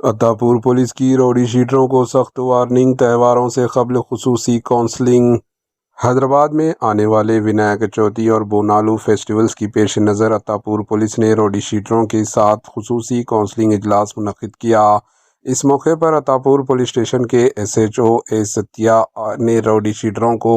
Attapur police की रौडी शीटरों को सख्त वार्निंग। त्योहारों से कबल खुसूसी काउंसलिंग। हैदराबाद में आने वाले विनायक चौथी और बोनालू फेस्टिवल्स की पेश नज़र अत्तापुर पुलिस ने रौडी शीटरों के साथ खुसूसी काउंसलिंग इजलास मुनक्किद किया। इस मौके पर अत्तापुर पुलिस स्टेशन के SHO ए सत्या ने रौडी शीटरों को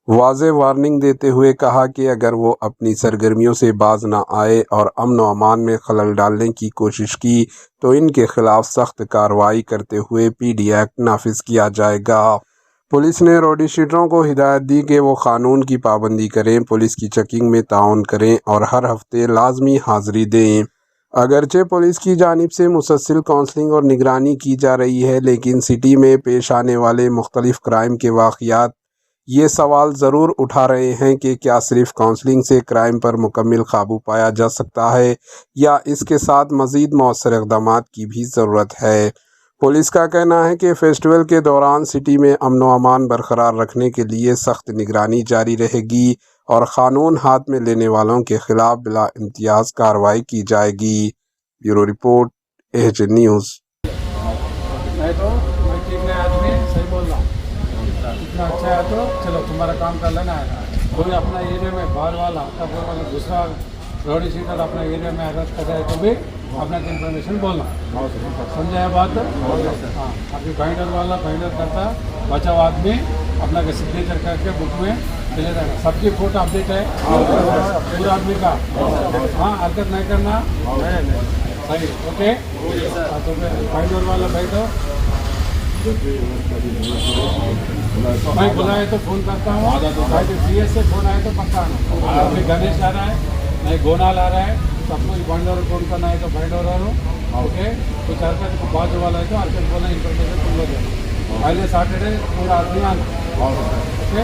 वाज़े वार्निंग देते हुए कहा कि अगर वो अपनी सरगर्मियों से बाज ना आए और अमन व अमान में खलल डालने की कोशिश की तो इनके खिलाफ सख्त कार्रवाई करते हुए PD एक्ट नाफिज किया जाएगा। पुलिस ने रौडी शीटरों को हिदायत दी कि वो कानून की पाबंदी करें, पुलिस की चेकिंग में ताउन करें और हर हफ्ते लाजमी हाजिरी दें। अगरचे पुलिस की जानिब से मुसलसल काउंसलिंग और निगरानी की जा रही है, लेकिन सिटी में पेश आने वाले मुख्तलिफ क्राइम के वाक़यात ये सवाल ज़रूर उठा रहे हैं कि क्या सिर्फ काउंसलिंग से क्राइम पर मुकम्मल काबू पाया जा सकता है या इसके साथ मज़ीद मौसर इक़दाम की भी ज़रूरत है। पुलिस का कहना है कि फेस्टिवल के दौरान सिटी में अमन व अमान बरकरार रखने के लिए सख्त निगरानी जारी रहेगी और क़ानून हाथ में लेने वालों के खिलाफ बिला इम्तियाज़ कार्रवाई की जाएगी। Bureau report, AJ news. इतना अच्छा है तो चलो तुम्हारा काम कर लेना है। कोई अपना एरिया में बाहर वाला दूसरा रौडी शीटर अपना एरिया में अरेस्ट कर रहा है तो भी अपना इन्फॉर्मेशन बोलना। समझा है बात? हाँ, अभी बाइंडर वाला बाइंडर करता बचाव आदमी अपना का सिग्नेचर करके बुक में चले जाना। सबकी फोटो अपडेट है पूरा आदमी का। हाँ, हरकत नहीं करना। सही, ओके। तो बाइंडर वाला बैठो, मैं बुलाए तो फ़ोन करता हूँ। CS से फ़ोन आए तो पक्का आना। अभी गणेश आ रहा है, नहीं गोनाल आ रहा है, सबको बाइंडर फ़ोन करना है तो बाइंडर ओके। कुछ हरकत को बाजू वाला है तो हरकत बोला इन्फॉर्मेशन तुम लोग देना। पहले सैटरडे पूरा आदमी आना, ओके।